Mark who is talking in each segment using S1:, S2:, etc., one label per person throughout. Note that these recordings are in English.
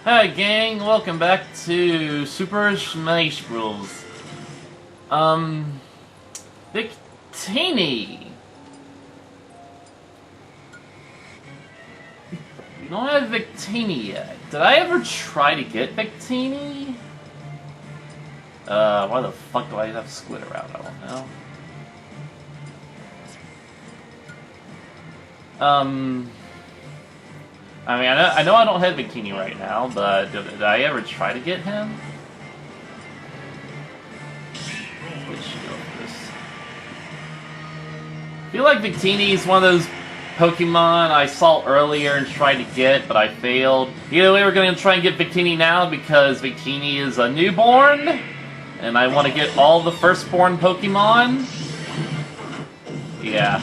S1: Hi gang, welcome back to Super Smash Bros. Victini! We don't have Victini yet. Did I ever try to get Victini? Why the fuck do I have Squid around? I don't know. I mean, I know I don't have Victini right now, but did I ever try to get him? I feel like Victini is one of those Pokemon I saw earlier and tried to get, but I failed. Either way, we're going to try and get Victini now because Victini is a newborn, and I want to get all the firstborn Pokemon. Yeah.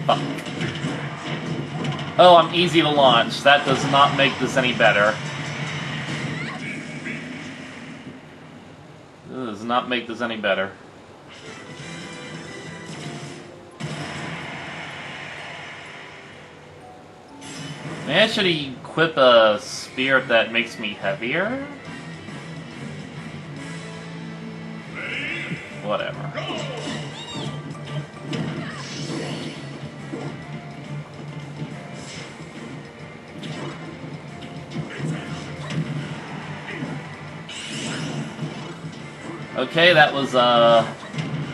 S1: Fuck. Oh, I'm easy to launch. That does not make this any better. This does not make this any better. Maybe I should equip a spirit that makes me heavier? Whatever. Okay, that was a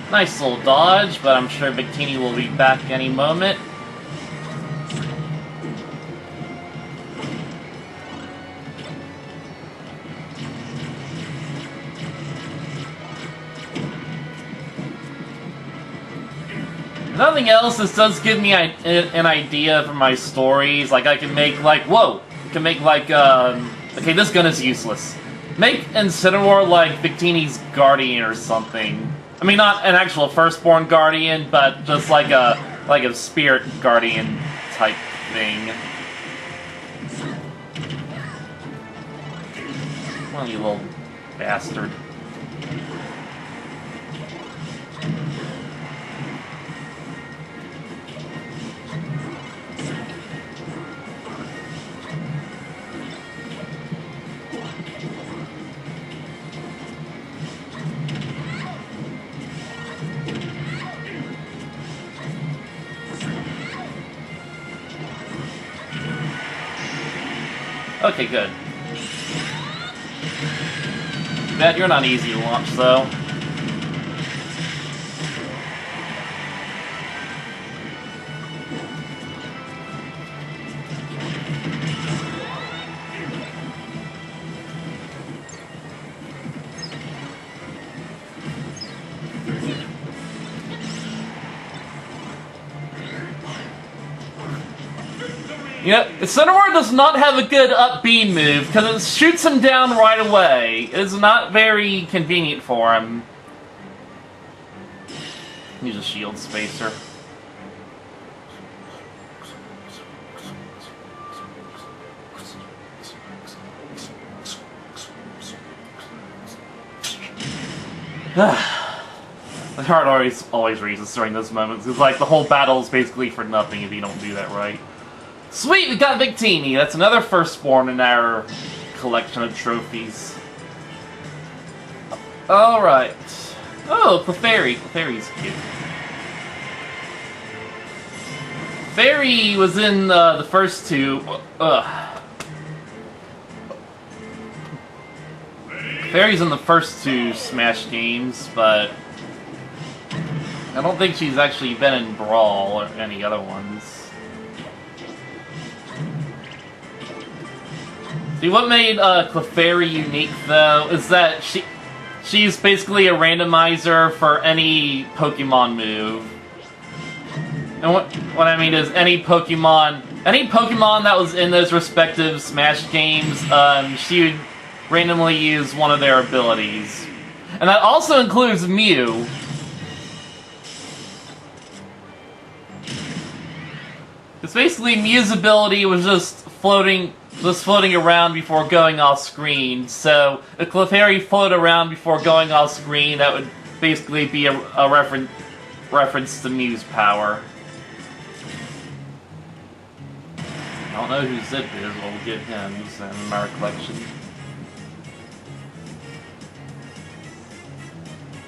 S1: nice little dodge, but I'm sure Victini will be back any moment. Nothing else, this does give me an idea for my stories. Like, I can make, like, whoa! I can make, like, okay, this gun is useless. Make Incineroar like Victini's guardian or something. I mean, not an actual firstborn guardian, but just like a spirit guardian type thing. Come on, you little bastard. Okay, good. Bet you're not easy to launch, though. Yep, Incineroar does not have a good up B move, because it shoots him down right away. It is not very convenient for him. Use a shield spacer. My heart always races during those moments. It's like the whole battle is basically for nothing if you don't do that right. Sweet, we got Victini. That's another firstborn in our collection of trophies. Alright. Oh, Clefairy. Clefairy's cute. Fairy was in the first two. Fairy's in the first two Smash games, but I don't think she's actually been in Brawl or any other ones. See, what made Clefairy unique, though, is that she's basically a randomizer for any Pokemon move. And what I mean is any Pokemon that was in those respective Smash games, she would randomly use one of their abilities. And that also includes Mew. Because basically Mew's ability was just floating around before going off screen, so if Clefairy floated around before going off screen, that would basically be a reference to Mew's power. I don't know who Zip is, but we'll get him. He's in our collection.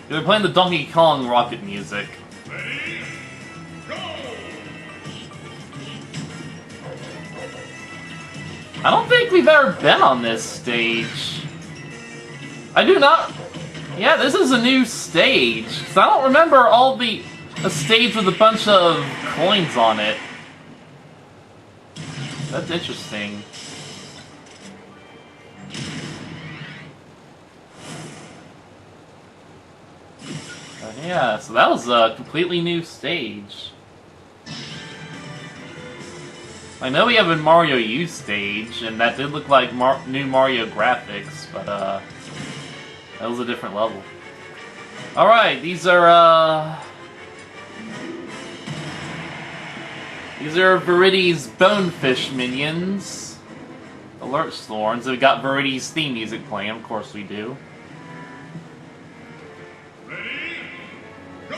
S1: They're playing the Donkey Kong rocket music.
S2: Ready, go!
S1: I don't think we've ever been on this stage. I do not... Yeah, this is a new stage. 'Cause I don't remember a stage with a bunch of coins on it. That's interesting. Yeah, so that was a completely new stage. I know we have a Mario U stage, and that did look like new Mario graphics, but that was a different level. Alright, these are Viridi's Bonefish minions. Alert Thorns. We got Viridi's theme music playing, of course we do.
S2: Ready, go!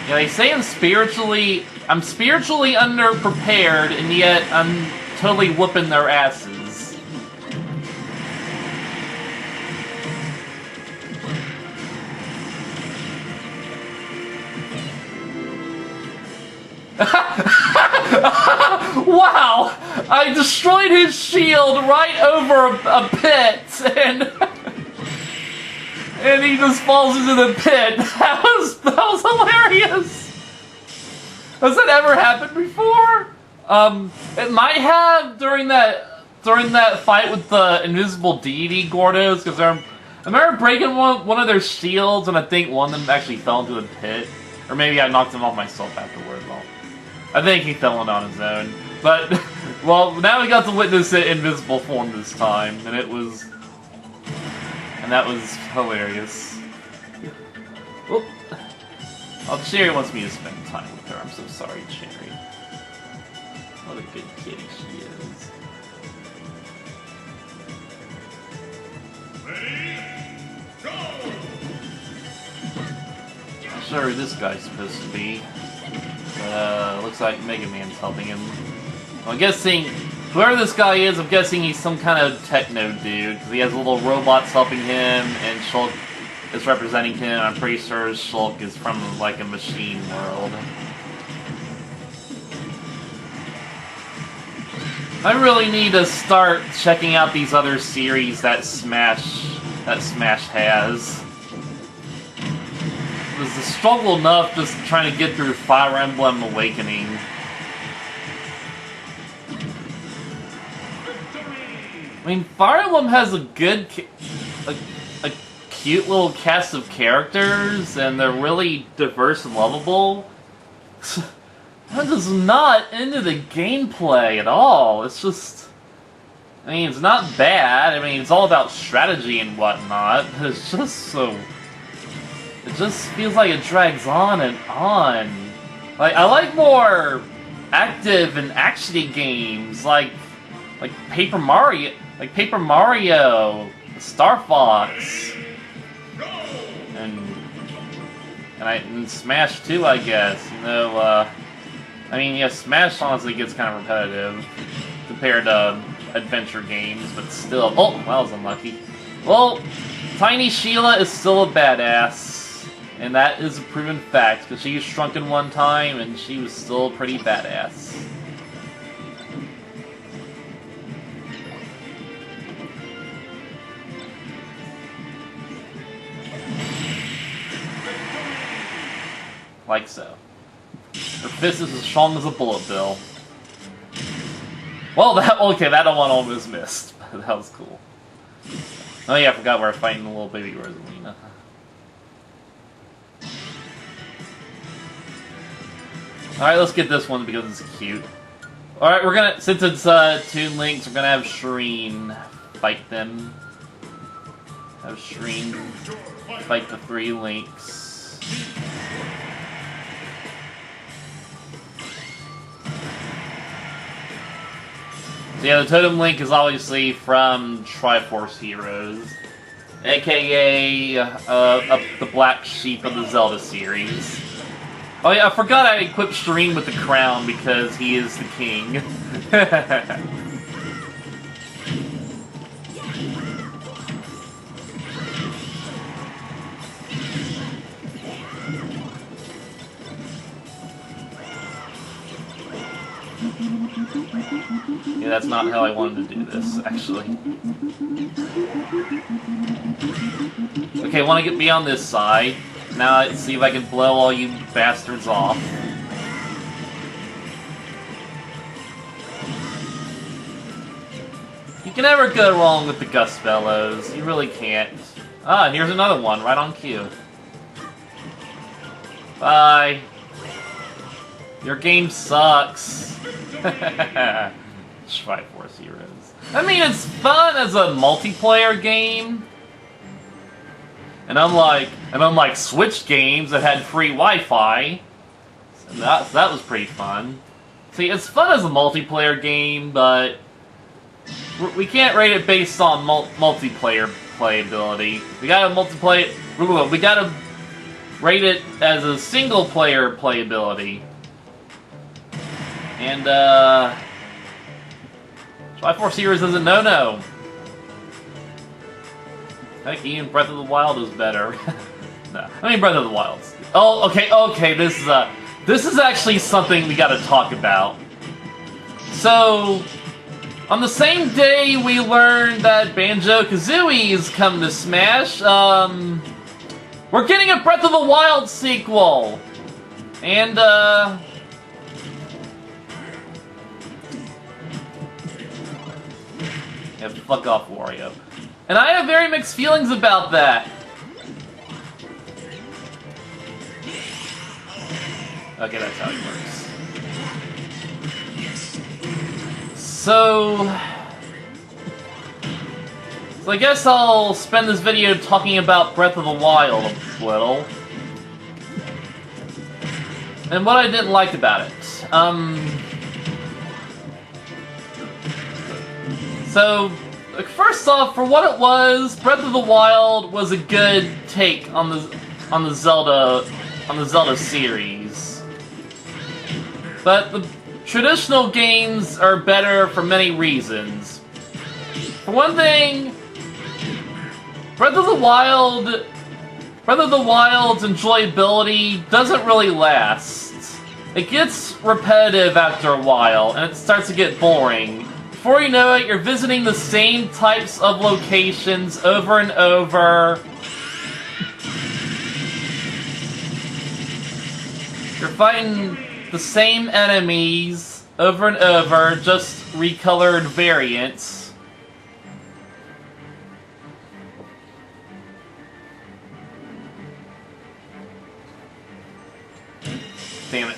S1: Yeah, they say I'm spiritually underprepared, and yet I'm totally whooping their asses. Wow! I destroyed his shield right over a pit, and he just falls into the pit. That was hilarious. Has that ever happened before? It might have during that fight with the invisible deity Gordos, because I remember breaking one of their shields, and I think one of them actually fell into the pit, or maybe I knocked him off myself afterward. Well, I think he fell in on his own. But well, now we got to witness it in invisible form this time, and that was hilarious. Oh, Cherry wants me to spend time with her. I'm so sorry, Cherry. What a good kitty she is.
S2: Ready, go!
S1: I'm sure who this guy's supposed to be. Looks like Mega Man's helping him. I'm guessing, whoever this guy is, I'm guessing he's some kind of techno dude, because he has little robots helping him, and Shulk is representing him. I'm pretty sure Shulk is from, like, a machine world. I really need to start checking out these other series that Smash has. It was a struggle enough just trying to get through Fire Emblem Awakening. I mean, Fire Emblem has a good, a cute little cast of characters, and they're really diverse and lovable. That is not into the gameplay at all. It's just, I mean, it's not bad. I mean, it's all about strategy and whatnot, but it's just so, it just feels like it drags on and on. Like, I like more active and actiony games, like Paper Mario. Like Paper Mario, Star Fox, and Smash 2, I guess. You know, I mean, yeah, Smash honestly gets kind of repetitive compared to adventure games, but still. Oh, that was unlucky. Well, Tiny Sheila is still a badass, and that is a proven fact, because she was shrunken one time, and she was still pretty badass. Like so. Her fist is as strong as a bullet bill. Well, that one almost missed. That was cool. Oh yeah, I forgot we're fighting the little baby Rosalina. Alright, let's get this one because it's cute. Alright, we're gonna, since it's Toon Links, we're gonna have Shireen fight them. Have Shireen fight the 3 Links. Yeah, the Totem Link is obviously from Triforce Heroes, aka the black sheep of the Zelda series. Oh yeah, I forgot I equipped Shireen with the crown because he is the king. Yeah, that's not how I wanted to do this, actually. Okay, I want to get beyond this side. Now let's see if I can blow all you bastards off. You can never go wrong with the Gust Bellows. You really can't. Ah, and here's another one, right on cue. Bye. Your game sucks. Triforce Heroes. I mean, it's fun as a multiplayer game. And unlike Switch games that had free Wi-Fi, and that was pretty fun. See, it's fun as a multiplayer game, but we can't rate it based on multiplayer playability. We gotta We gotta rate it as a single-player playability. And Triforce Heroes is a no-no. Heck, even Breath of the Wild is better. No, I mean Breath of the Wild. Oh, okay. This is actually something we got to talk about. So, on the same day we learned that Banjo-Kazooie is coming to Smash, we're getting a Breath of the Wild sequel, and yeah, fuck off, Wario. And I have very mixed feelings about that. Okay, that's how it works. So I guess I'll spend this video talking about Breath of the Wild a little. And what I didn't like about it. So, first off, for what it was, Breath of the Wild was a good take on the Zelda series. But the traditional games are better for many reasons. For one thing, Breath of the Wild's enjoyability doesn't really last. It gets repetitive after a while, and it starts to get boring. Before you know it, you're visiting the same types of locations over and over. You're fighting the same enemies over and over, just recolored variants. Damn it.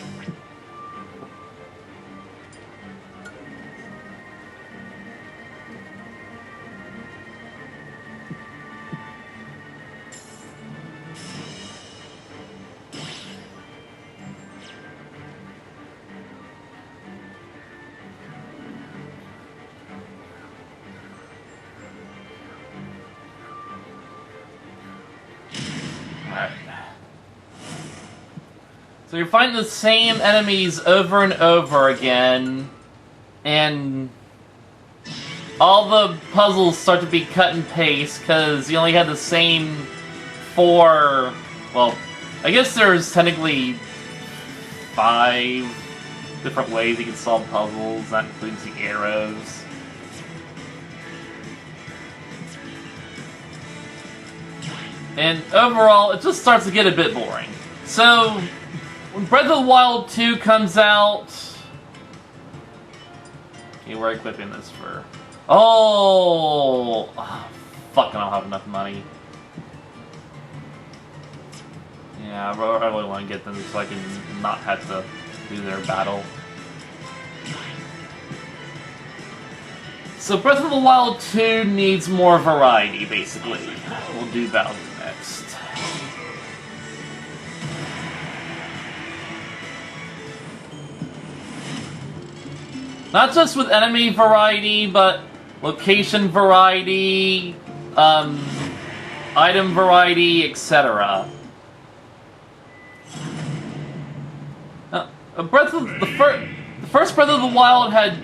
S1: So you're fighting the same enemies over and over again, and all the puzzles start to be cut and paste because you only had the same 4, well, I guess there's technically 5 different ways you can solve puzzles, that includes the arrows. And overall, it just starts to get a bit boring. So, when Breath of the Wild 2 comes out... Okay, we're equipping this for... Oh, fuck, I don't have enough money. Yeah, I really want to get them so I can not have to do their battle. So Breath of the Wild 2 needs more variety, basically. We'll do Bowser next. Not just with enemy variety, but location variety, item variety, etc. The first Breath of the Wild had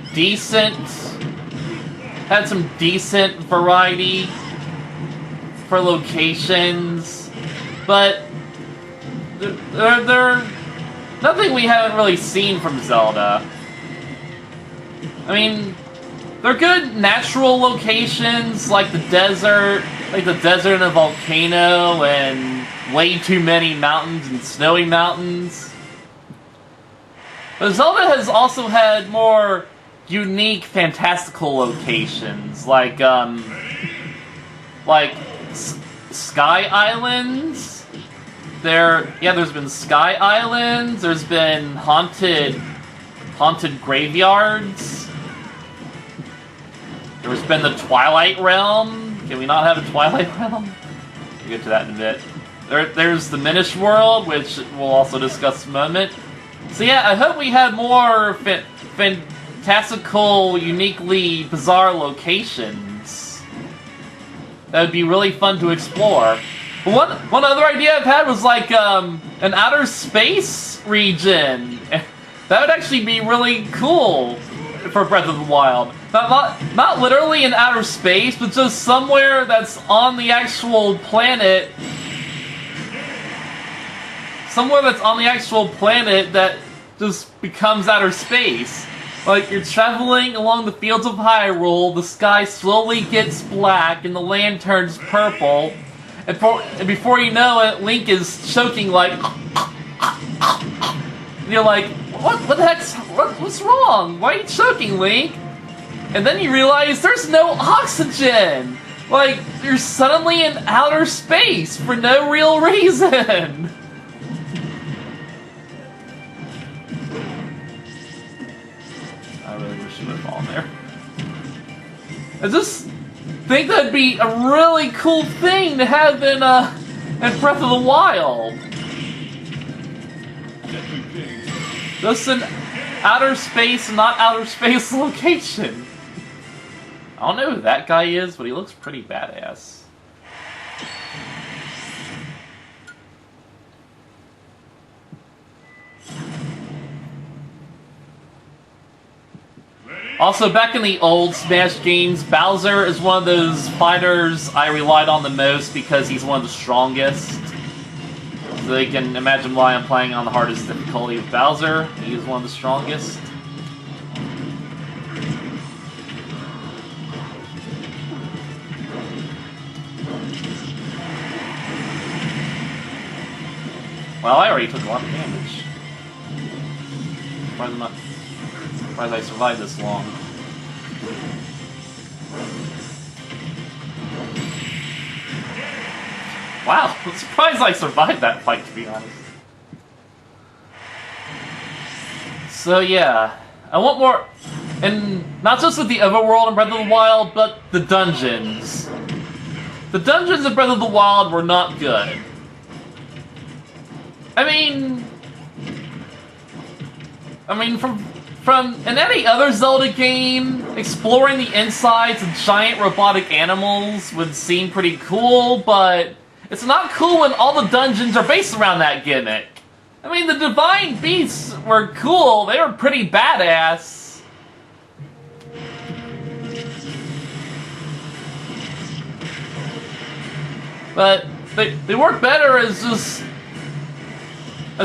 S1: some decent variety for locations, but they're nothing we haven't really seen from Zelda. I mean, they're good natural locations like the desert and a volcano, and way too many mountains and snowy mountains. But Zelda has also had more unique, fantastical locations, like Sky Islands. There's been Sky Islands. There's been haunted graveyards. There's been the Twilight Realm. Can we not have a Twilight Realm? We'll get to that in a bit. There's the Minish World, which we'll also discuss in a moment. So yeah, I hope we have more fantastical, uniquely bizarre locations. That would be really fun to explore. But one other idea I've had was like an outer space region. That would actually be really cool for Breath of the Wild. Not literally in outer space, but just somewhere that's on the actual planet. Somewhere that's on the actual planet that just becomes outer space. Like, you're traveling along the fields of Hyrule, the sky slowly gets black, and the land turns purple, and before you know it, Link is choking like... And you're like, what the heck's... what's wrong? Why are you choking, Link? And then you realize there's no oxygen! Like, you're suddenly in outer space for no real reason! I really wish you would have fallen there. I just think that'd be a really cool thing to have in Breath of the Wild. Just an outer space, not outer space location. I don't know who that guy is, but he looks pretty badass. Also, back in the old Smash games, Bowser is one of those fighters I relied on the most because he's one of the strongest. So you can imagine why I'm playing on the hardest difficulty with Bowser. He is one of the strongest. Well, I already took a lot of damage. Surprised I survived this long. Wow, I'm surprised I survived that fight, to be honest. So yeah, I want more, and not just with the overworld in Breath of the Wild, but the dungeons. The dungeons in Breath of the Wild were not good. I mean, from in any other Zelda game, exploring the insides of giant robotic animals would seem pretty cool, but it's not cool when all the dungeons are based around that gimmick. I mean, the Divine Beasts were cool, they were pretty badass. But they work better as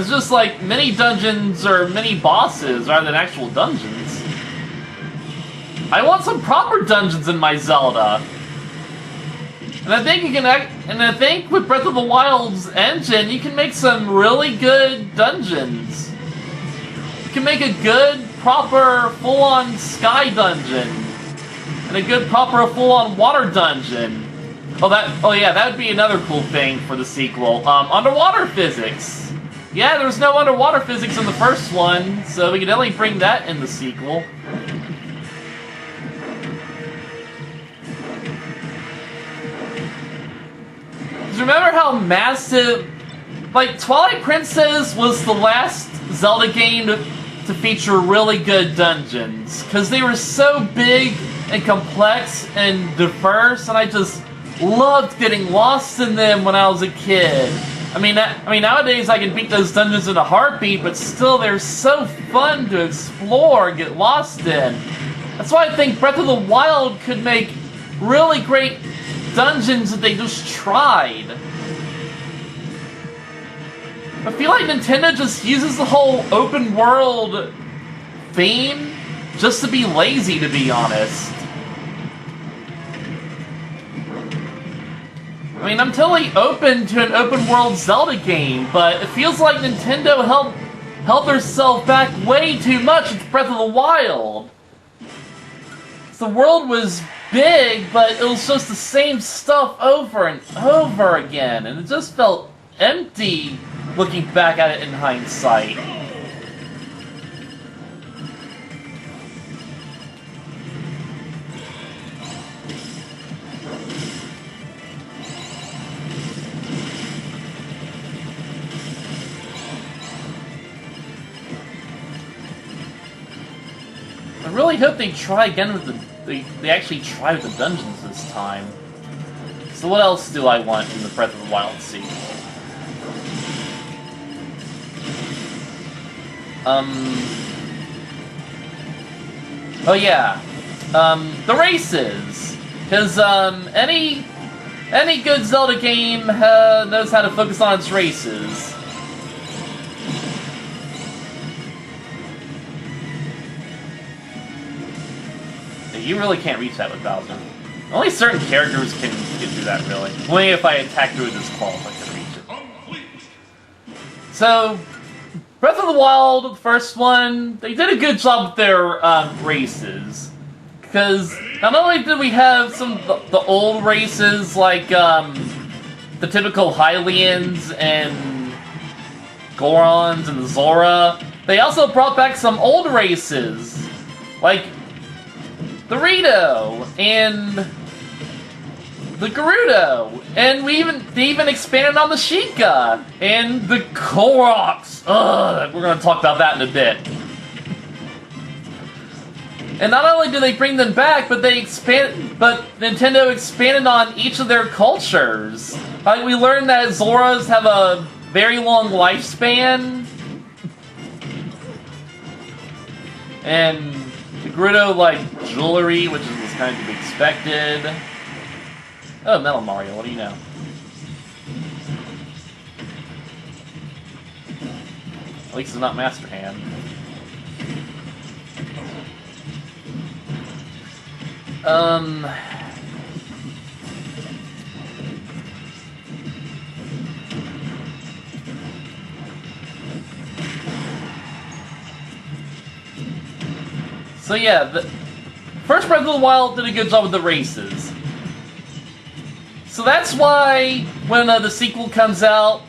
S1: just like mini dungeons or mini bosses rather than actual dungeons. I want some proper dungeons in my Zelda. And I think with Breath of the Wild's engine, you can make some really good dungeons. You can make a good, proper, full-on sky dungeon. And a good, proper, full-on water dungeon. Oh yeah, that would be another cool thing for the sequel. Underwater physics. Yeah, there's no underwater physics in the first one, so we could only bring that in the sequel. Remember how massive... Like, Twilight Princess was the last Zelda game to feature really good dungeons, because they were so big and complex and diverse, and I just loved getting lost in them when I was a kid. I mean, nowadays I can beat those dungeons in a heartbeat, but still, they're so fun to explore and get lost in. That's why I think Breath of the Wild could make really great dungeons if they just tried. I feel like Nintendo just uses the whole open world theme just to be lazy, to be honest. I mean, I'm totally open to an open world Zelda game, but it feels like Nintendo held herself back way too much with Breath of the Wild. The world was big, but it was just the same stuff over and over again, and it just felt empty looking back at it in hindsight. I really hope they try again with they actually try with the dungeons this time. So what else do I want in the Breath of the Wild sequel? Oh yeah. The races! Because, any good Zelda game knows how to focus on its races. You really can't reach that with Bowser. Only certain characters can do that, really. Only if I attack through this claw, I can reach it. So, Breath of the Wild, the first one, they did a good job with their races. Because not only did we have some of the old races, like the typical Hylians and Gorons and Zora, they also brought back some old races, like the Rito and the Gerudo, and they even expanded on the Sheikah and the Koroks. Ugh, we're gonna talk about that in a bit. And not only do they bring them back, but Nintendo expanded on each of their cultures. Like, we learned that Zoras have a very long lifespan, and the Gerudo like jewelry, which was kind of to be expected. Oh, Metal Mario, what do you know? At least it's not Master Hand. So yeah, the first Breath of the Wild did a good job with the races. So that's why when the sequel comes out,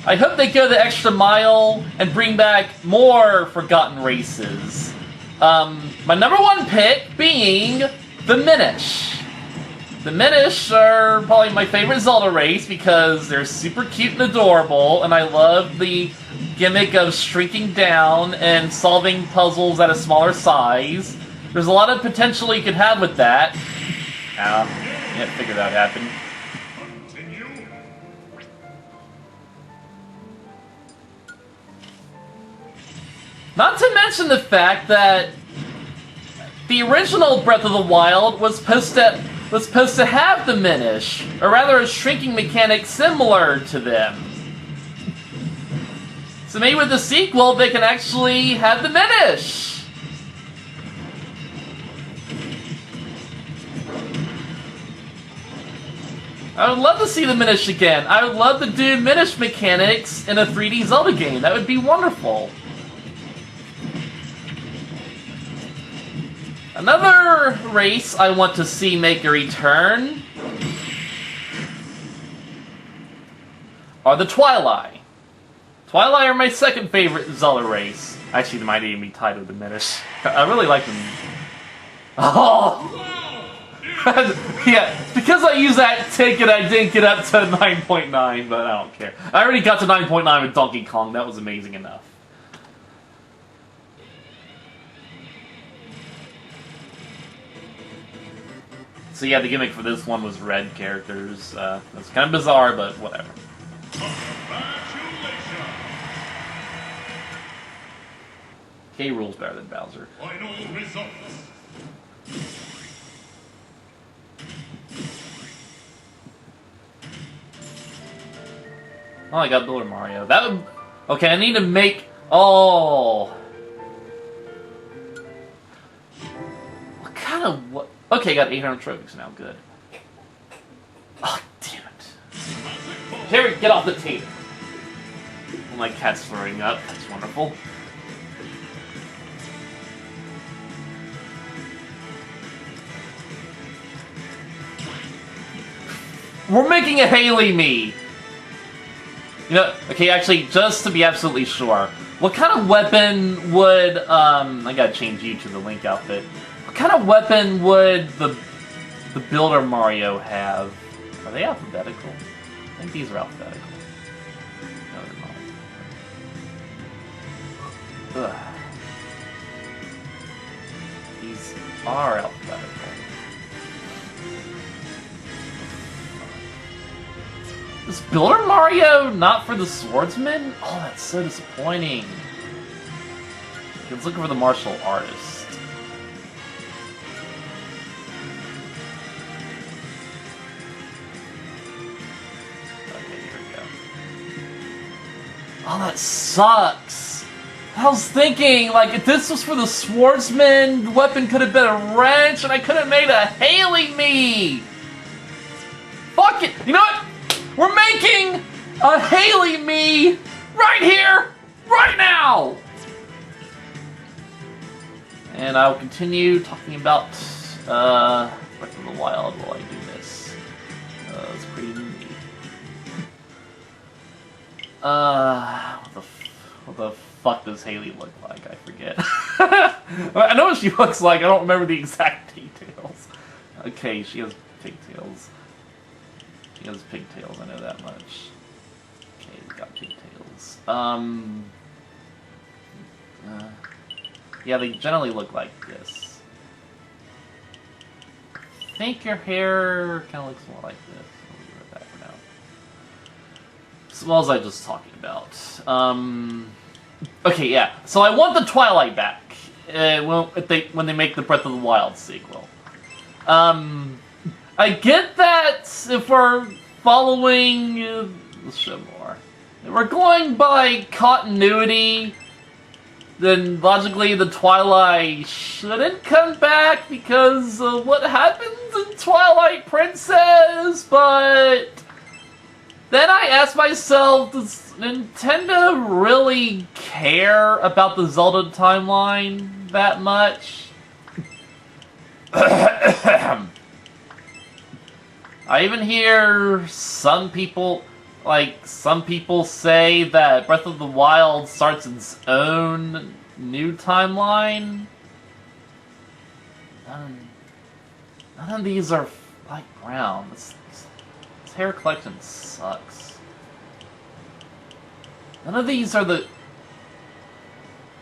S1: I hope they go the extra mile and bring back more forgotten races. My number one pick being the Minish. The Minish are probably my favorite Zelda race because they're super cute and adorable, and I love the gimmick of shrinking down and solving puzzles at a smaller size. There's a lot of potential you could have with that. Yeah, figured that would happen.
S2: Continue.
S1: Not to mention the fact that the original Breath of the Wild was supposed to have the Minish, or rather a shrinking mechanic similar to them. So maybe with the sequel, they can actually have the Minish! I would love to see the Minish again. I would love to do Minish mechanics in a 3D Zelda game. That would be wonderful. Another race I want to see make a return are the Twilight. Twilight are my second favorite Zelda race. Actually, they might even be tied with the Minish. I really like them. Oh! Yeah, because I used that ticket, I didn't get up to 9.9, but I don't care. I already got to 9.9 with Donkey Kong. That was amazing enough. So yeah, the gimmick for this one was red characters. That's kind of bizarre, but whatever. K. Rool's better than Bowser.
S2: Final results.
S1: Oh, I got Builder Mario. That would... Okay, I need to make... Oh... What kind of... What? Okay, I got 800 trophies now. Good. Oh, damn it. Terry, get off the table. Oh, my cat's throwing up. That's wonderful. We're making a Haley me! You know, okay, actually, just to be absolutely sure, what kind of weapon would, I gotta change you to the Link outfit. What kind of weapon would the Builder Mario have? Are they alphabetical? I think these are alphabetical. No, they're not. Ugh. These are alphabetical. Is Builder Mario not for the swordsman? Oh, that's so disappointing. Let's look for the martial artist. Okay, here we go. Oh, that sucks. I was thinking, like, if this was for the swordsman, the weapon could have been a wrench, and I could have made a Haley me. Fuck it. You know what? We're making a Haley me right here, right now! And I'll continue talking about Breath of the Wild while I do this. It's pretty neat. What the fuck does Haley look like? I forget. I know what she looks like, I don't remember the exact details. Okay, she has pigtails. He has pigtails, I know that much. Okay, he's got pigtails. Yeah, they generally look like this. I think your hair kind of looks more like this. I'll leave it at that for now. As well as I was just talking about. Okay, yeah. So I want the Twilight back when they make the Breath of the Wild sequel. I get that if we're following... let's show more. If we're going by continuity, then logically the Twilight shouldn't come back because of what happens in Twilight Princess, but... Then I ask myself, does Nintendo really care about the Zelda timeline that much? I even hear some people say that Breath of the Wild starts its own new timeline. None of these are light brown. This hair collection sucks. None of these are the...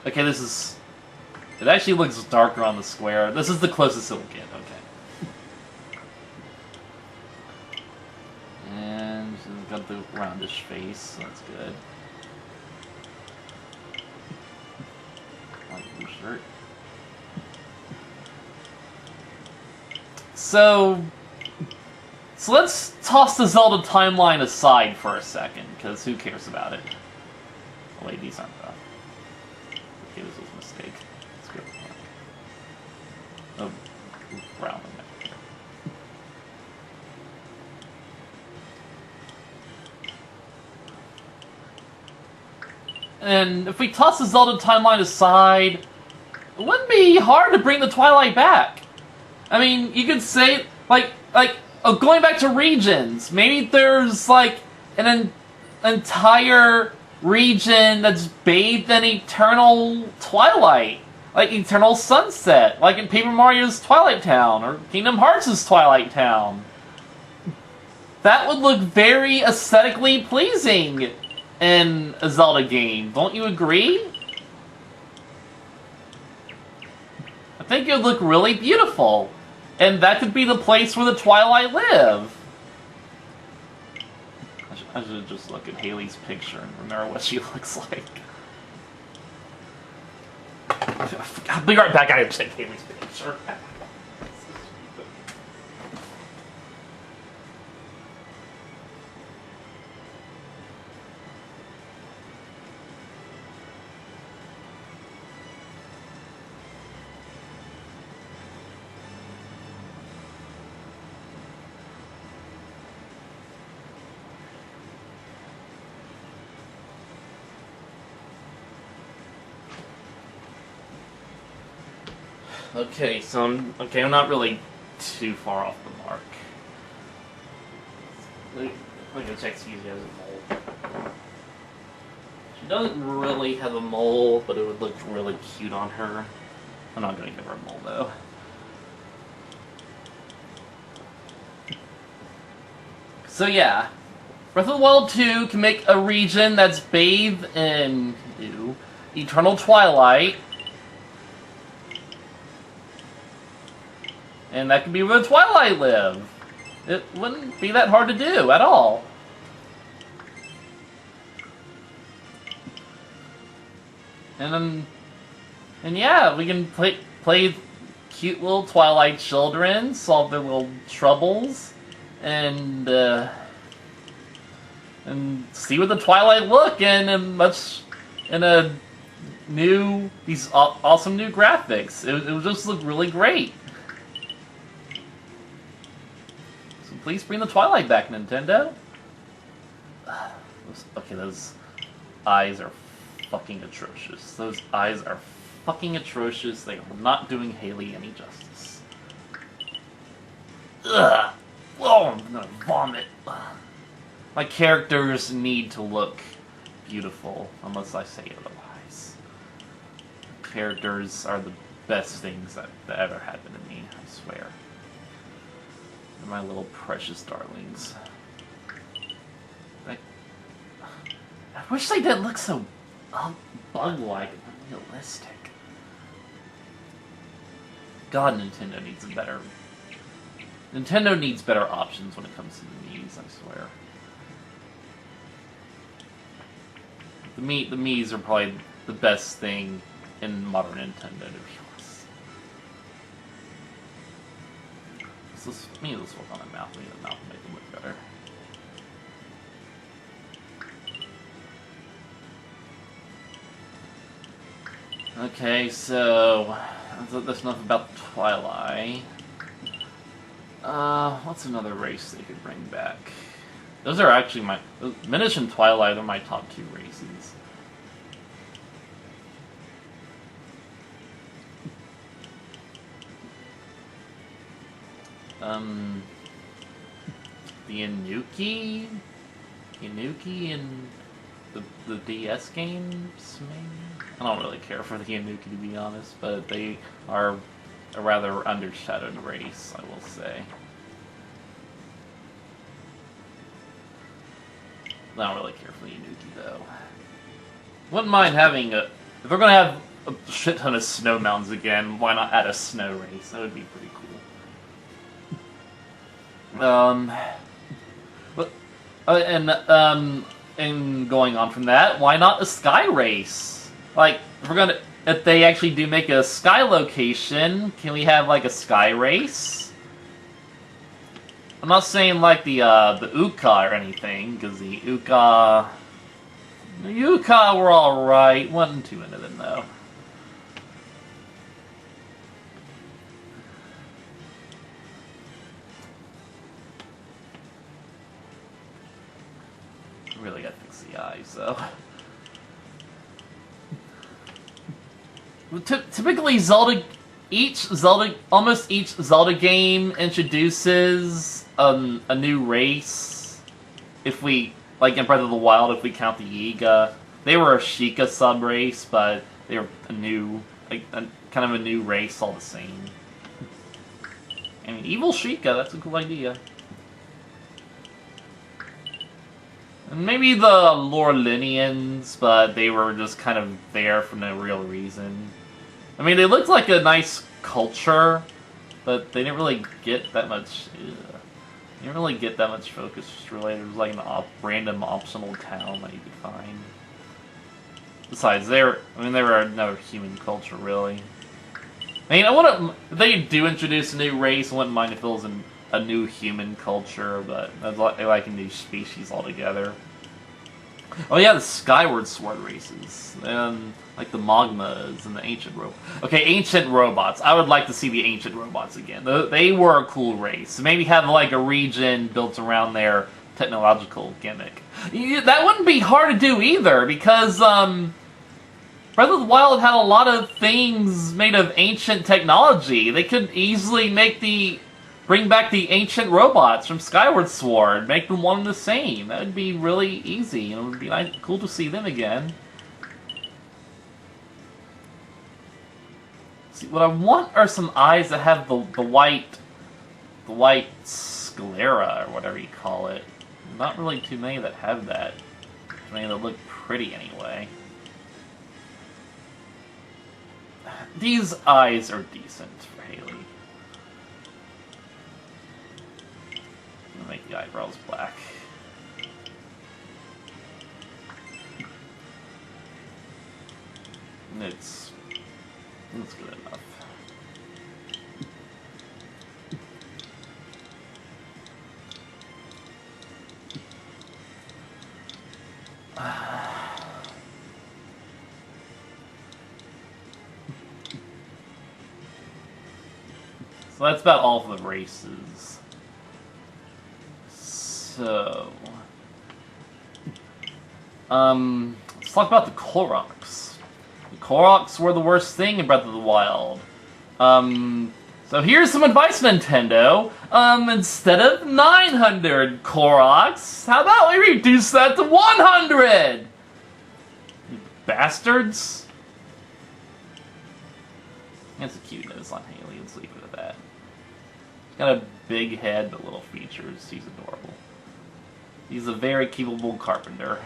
S1: Okay, this is... It actually looks darker on the square. This is the closest it'll get, okay. And she's got the roundish face, so that's good. Light blue shirt. So let's toss the Zelda timeline aside for a second, because who cares about it? Oh wait, these aren't rough. Okay, this was a mistake. Let's go. Oh, brown. And if we toss the Zelda timeline aside, it wouldn't be hard to bring the Twilight back. I mean, you could say, going back to regions, maybe there's, like, an entire region that's bathed in eternal twilight. Like eternal sunset, like in Paper Mario's Twilight Town, or Kingdom Hearts' Twilight Town. That would look very aesthetically pleasing in a Zelda game, don't you agree? I think it would look really beautiful. And that could be the place where the Twilight live. I should just look at Haley's picture and remember what she looks like. I'll be right back. I gotta check Haley's picture. Okay, so I'm not really too far off the mark. Let me go check see if she has a mole. She doesn't really have a mole, but it would look really cute on her. I'm not gonna give her a mole though. So yeah, Breath of the Wild 2 can make a region that's bathed in eternal twilight. And that could be where the Twilight live. It wouldn't be that hard to do at all. And yeah, we can play cute little Twilight children, solve their little troubles, and see what the Twilight look in a these awesome new graphics. It would just look really great. Please bring the Twilight back, Nintendo. Okay, those eyes are fucking atrocious. Those eyes are fucking atrocious. They are not doing Haley any justice. Ugh! Oh, I'm gonna vomit. My characters need to look beautiful, unless I say otherwise. Characters are the best things that ever happened to me, I swear. My little precious darlings. I wish they didn't look so bug-like and unrealistic. God, Nintendo needs better options when it comes to the Miis, I swear. The Miis are probably the best thing in modern Nintendo, to be honest. Let's work on the mouth. We need the mouth to make them look better. Okay, so that's enough about Twilight. What's another race they could bring back? Those are actually Minish and Twilight are my top 2 races. The Inuki in the DS games, maybe? I don't really care for the Inuki, to be honest, but they are a rather undershadowed race, I will say. I don't really care for the Inuki, though. Wouldn't mind having if we're gonna have a shit ton of snow mountains again, why not add a snow race? That would be pretty cool. And going on from that, why not a sky race? Like, if they actually do make a sky location, can we have like a sky race? I'm not saying like the Uka or anything, because the Uka were alright. Wasn't too into them though. Really gotta fix the eyes, though. Typically, almost each Zelda game introduces a new race. If we, like in Breath of the Wild, if we count the Yiga, they were a Sheikah sub-race, but they were kind of a new race all the same. I mean, Evil Sheikah, that's a cool idea. And maybe the Lorelinians, but they were just kind of there for no real reason. I mean, they looked like a nice culture, but they didn't really get that much. They didn't really get that much focus. Really, it was like an random optional town that you could find. Besides, they were another human culture, really. I mean, if they do introduce a new race, I wouldn't mind if it was a new human culture, but I'd like a new species altogether. Oh yeah, the Skyward Sword races, like the Magmas and the Ancient Robots. Okay, Ancient Robots. I would like to see the Ancient Robots again. They were a cool race. Maybe have like a region built around their technological gimmick. That wouldn't be hard to do either, because Breath of the Wild had a lot of things made of ancient technology. They could easily bring back the ancient robots from Skyward Sword, make them one and the same. That would be really easy, and it would be cool to see them again. See, what I want are some eyes that have the white sclera, or whatever you call it. Not really too many that have that. Too many that look pretty anyway. These eyes are decent for Haley. I'm gonna make the eyebrows black. It's good enough. So that's about all for the races. So, let's talk about the Koroks. The Koroks were the worst thing in Breath of the Wild. So here's some advice, Nintendo. Instead of 900 Koroks, how about we reduce that to 100? You bastards. That's a cute nose on Haley. Let's leave it at that. He's got a big head but little features. He's adorable. He's a very capable carpenter.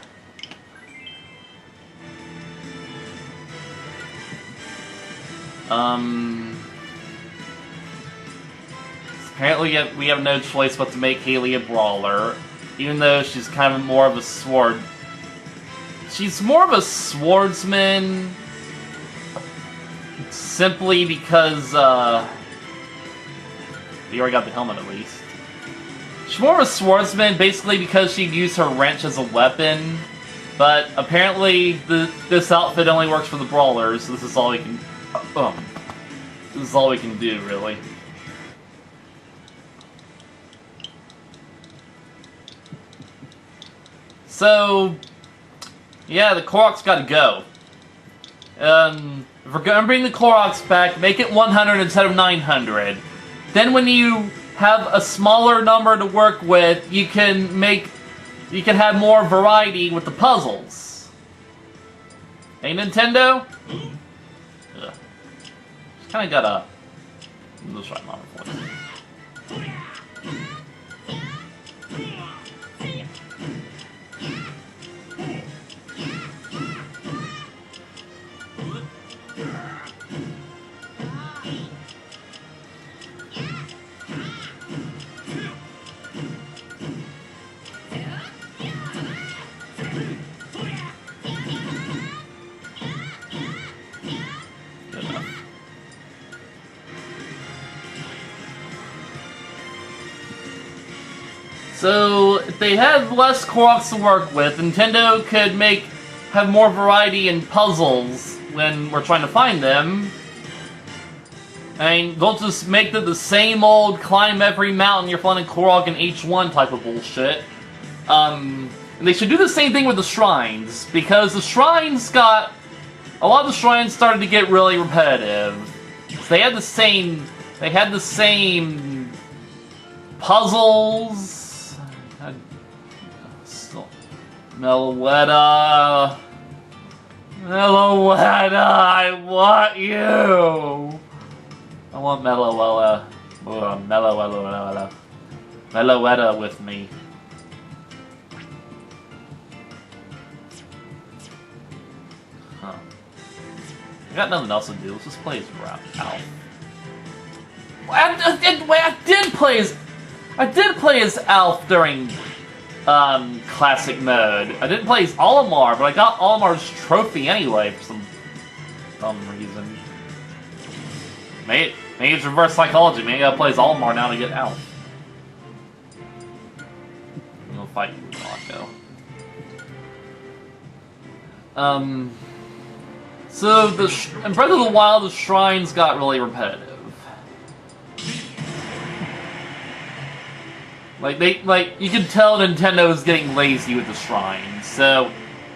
S1: Apparently we have no choice but to make Haley a brawler, even though she's kind of more of a sword. She's more of a swordsman simply because, we already got the helmet at least. She's more of a swordsman basically because she'd use her wrench as a weapon, but apparently this outfit only works for the brawlers, so this is all we can, this is all we can do, really. So, yeah, the Koroks gotta go. If we're gonna bring the Koroks back, make it 100 instead of 900. Then when you have a smaller number to work with, you can have more variety with the puzzles. Hey, Nintendo? Ugh. Just kinda got a... Let's try my voice. So, if they had less Koroks to work with, Nintendo could have more variety in puzzles when we're trying to find them. I mean, don't just make the same old climb every mountain you're finding Korok in H1 type of bullshit. And they should do the same thing with the shrines, because the shrines got... A lot of the shrines started to get really repetitive. So they had the same puzzles... Meloetta! Meloetta, I want you! I want Meloetta. Meloetta with me. Huh. I got nothing else to do, let's just play as Ralph. I did play as Alf during classic mode. I didn't play as Olimar, but I got Olimar's trophy anyway for some dumb reason. Maybe it's reverse psychology. Maybe I play as Olimar now to get Alf. I'm gonna fight Rocco. So in Breath of the Wild, the shrines got really repetitive. Like you can tell Nintendo is getting lazy with the shrines. So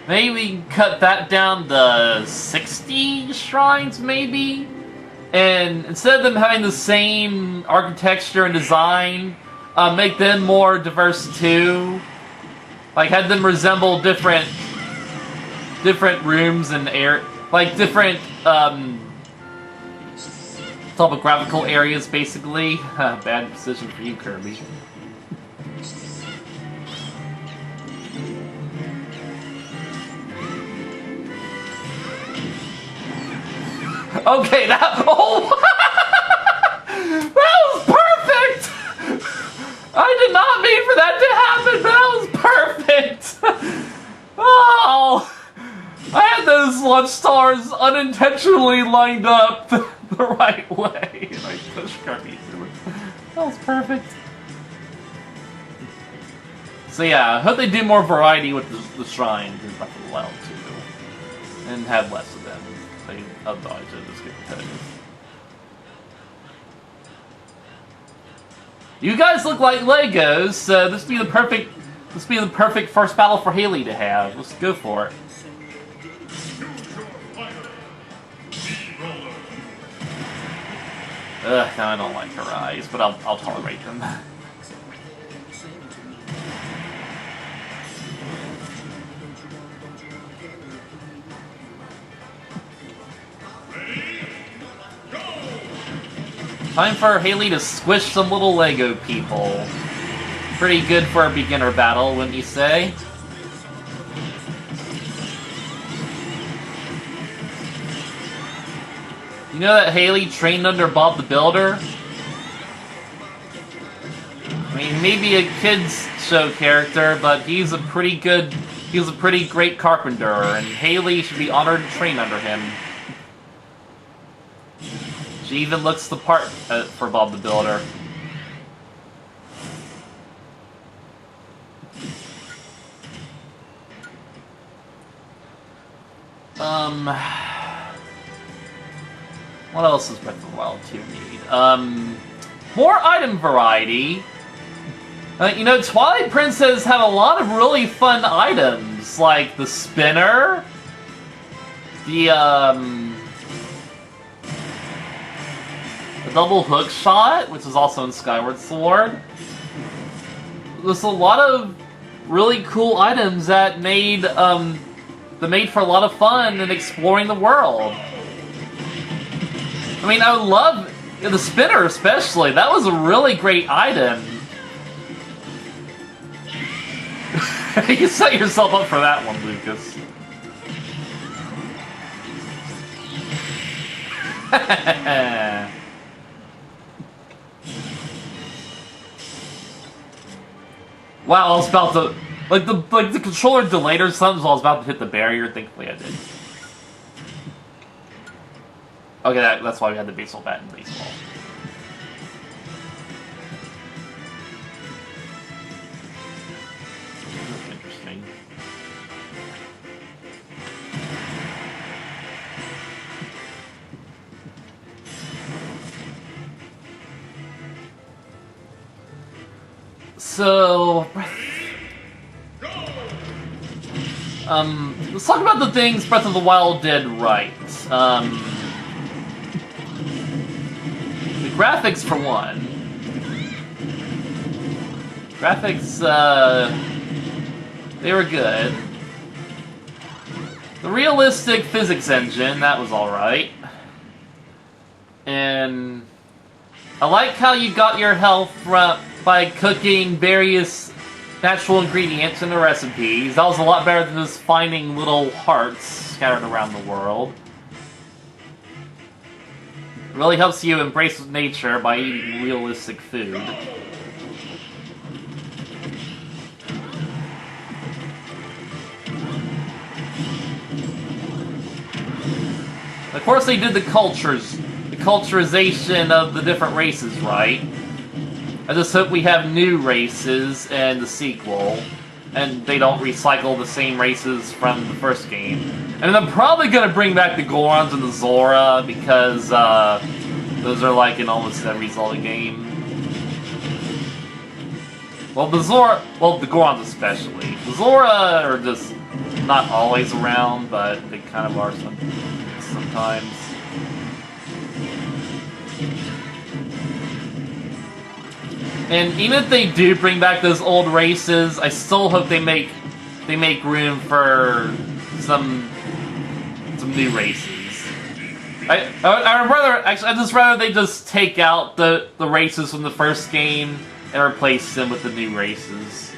S1: maybe cut that down to 60 shrines, maybe. And instead of them having the same architecture and design, make them more diverse too. Like have them resemble different rooms and like different topographical areas, basically. Bad decision for you, Kirby. Okay, that was perfect. I did not mean for that to happen, but that was perfect. Oh. I had those launch stars unintentionally lined up the right way, and I pushed Kirby through it. That was perfect. So yeah, I hope they do more variety with the shrines in Breath of the Wild too, and have less of them. Otherwise, it'll just get repetitive. You guys look like Legos, so this would be the perfect first battle for Haley to have. Let's go for it. Ugh, no, I don't like her eyes, but I'll tolerate them. Time for Haley to squish some little Lego people. Pretty good for a beginner battle, wouldn't you say? You know that Haley trained under Bob the Builder? I mean, maybe a kid's show character, but he's a pretty great carpenter, and Haley should be honored to train under him. She even looks the part for Bob the Builder. What else does Breath of the Wild 2 need? More item variety. You know, Twilight Princess had a lot of really fun items, like the spinner, the double hook shot, which is also in Skyward Sword. There's a lot of really cool items that made for a lot of fun in exploring the world. I mean, I love the spinner especially. That was a really great item. You set yourself up for that one, Lucas. Wow, I was about to like the controller delayed or something, so I was about to hit the barrier. Thankfully, I did. Okay, that's why we had the baseball bat in baseball. That's interesting. So, let's talk about the things Breath of the Wild did right. The graphics, for one. Graphics, they were good. The realistic physics engine, that was alright. And I like how you got your health by cooking various natural ingredients in the recipes. That was a lot better than just finding little hearts scattered around the world. really helps you embrace nature by eating realistic food. Of course they did the culturization of the different races, right? I just hope we have new races in the sequel, and they don't recycle the same races from the first game. And I'm probably gonna bring back the Gorons and the Zora, because those are like in almost every Zelda game. Well, the Gorons especially. The Zora are just not always around, but they kind of are sometimes. And even if they do bring back those old races, I still hope they make room for some new races. I'd just rather they just take out the races from the first game and replace them with the new races.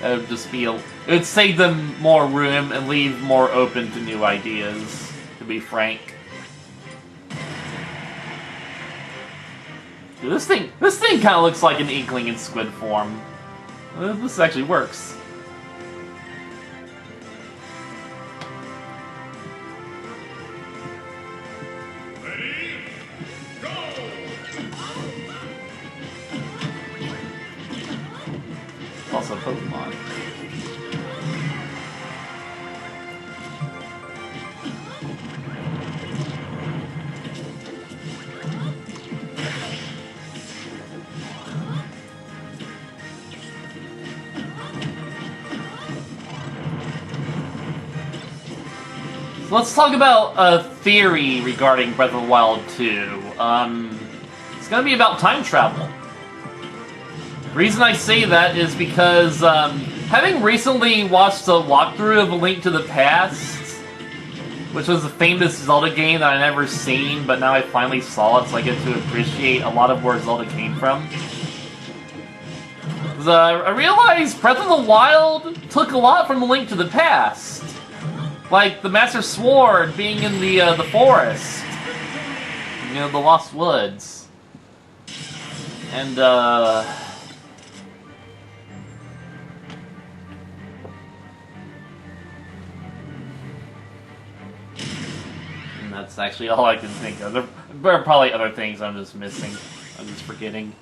S1: It would just be it would save them more room and leave more open to new ideas, to be frank. Dude, this thing kind of looks like an Inkling in squid form. This actually works.
S2: Ready, go!
S1: It's also a Pokemon. Let's talk about a theory regarding Breath of the Wild 2. It's gonna be about time travel. The reason I say that is because, having recently watched a walkthrough of A Link to the Past, which was a famous Zelda game that I never seen, but now I finally saw it, so I get to appreciate a lot of where Zelda came from. I realized Breath of the Wild took a lot from A Link to the Past. Like the Master Sword being in the forest, you know, the Lost Woods, and that's actually all I can think of. There are probably other things I'm just missing. I'm just forgetting.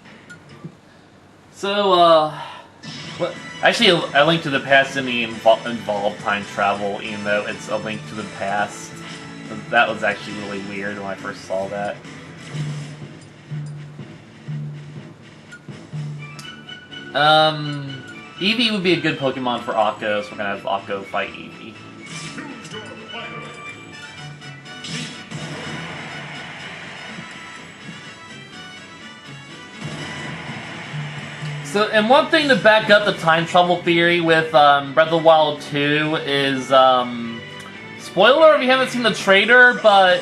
S1: So, actually, A Link to the Past didn't involve time travel, even though it's A Link to the Past. That was actually really weird when I first saw that. Eevee would be a good Pokemon for Akko, so we're gonna have Akko fight Eevee. So, and one thing to back up the time travel theory with Breath of the Wild 2 is, spoiler if you haven't seen the trailer, but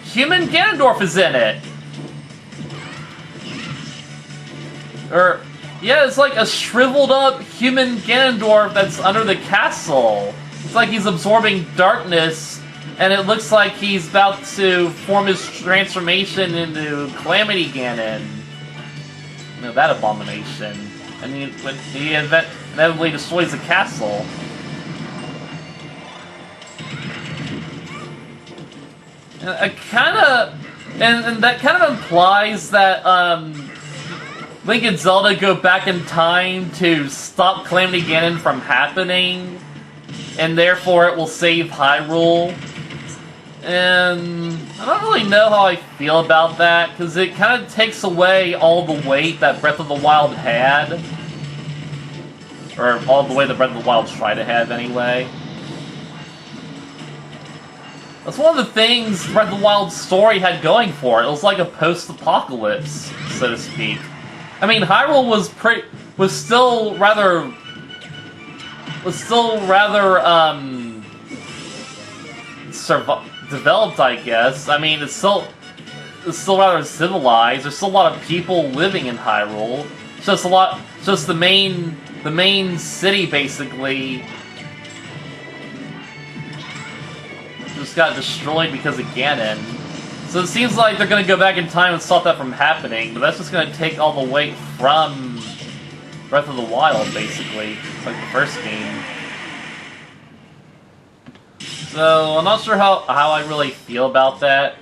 S1: human Ganondorf is in it. Yeah, it's like a shriveled up human Ganondorf that's under the castle. It's like he's absorbing darkness, and it looks like he's about to form his transformation into Calamity Ganon. You know, that abomination. And he inevitably destroys the castle. And that kind of implies that Link and Zelda go back in time to stop Calamity Ganon from happening, and therefore it will save Hyrule. And I don't really know how I feel about that, because it kind of takes away all the weight that Breath of the Wild had. Or all the way that Breath of the Wild tried to have, anyway. That's one of the things Breath of the Wild's story had going for it. It was like a post-apocalypse, so to speak. I mean, Hyrule was still rather developed, I guess. I mean, it's still rather civilized. There's still a lot of people living in Hyrule. It's just the main city basically just got destroyed because of Ganon. So it seems like they're gonna go back in time and stop that from happening, but that's just gonna take all the weight from Breath of the Wild, basically. It's like the first game. So, I'm not sure how I really feel about that.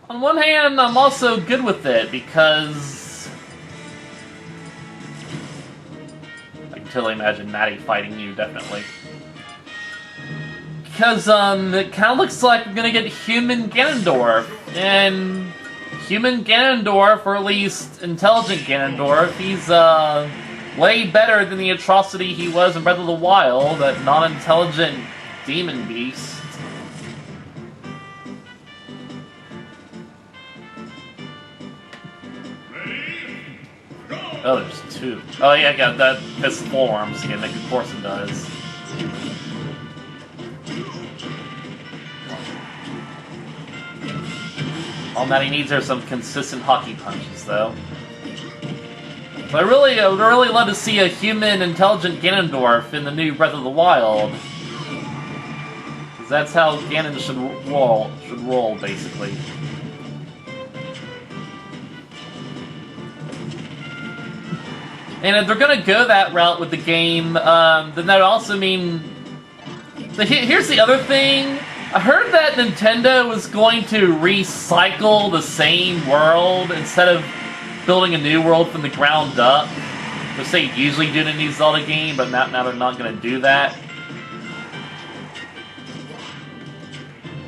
S1: On one hand, I'm also good with it, because I can totally imagine Maddie fighting you, definitely. Because, it kind of looks like we're gonna get human Ganondorf, and human Ganondorf, or at least intelligent Ganondorf, he's, way better than the atrocity he was in Breath of the Wild, that non-intelligent demon beast. Oh, there's two. Oh yeah, I got that. It's forearms again, like of course it does. All Maddie needs are some consistent hockey punches, though. So I would really love to see a human, intelligent Ganondorf in the new Breath of the Wild. Because that's how Ganon should roll, basically. And if they're gonna go that route with the game, then that would also mean... Here's the other thing. I heard that Nintendo was going to recycle the same world instead of building a new world from the ground up. Which they usually do in a new Zelda game, but now they're not gonna do that.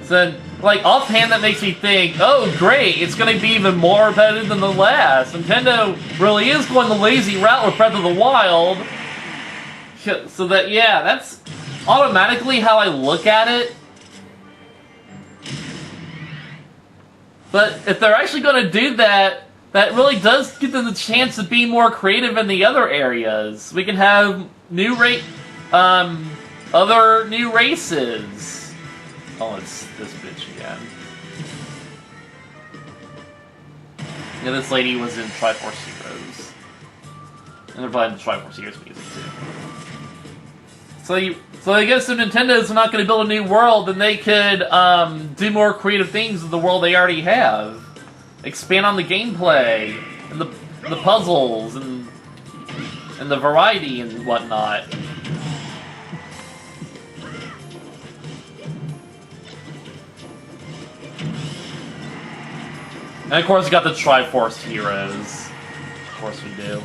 S1: So, like, offhand that makes me think, oh great, it's gonna be even more better than the last. Nintendo really is going the lazy route with Breath of the Wild. So that, yeah, that's automatically how I look at it. But if they're actually gonna do that, that really does give them the chance to be more creative in the other areas. We can have new other new races. Oh, it's this bitch again. Yeah, this lady was in Triforce Heroes. And they're playing the Triforce Heroes music too. So I guess if Nintendo's not going to build a new world, then they could do more creative things with the world they already have. Expand on the gameplay, and the puzzles, and the variety and whatnot. And of course, we got the Triforce Heroes. Of course, we do.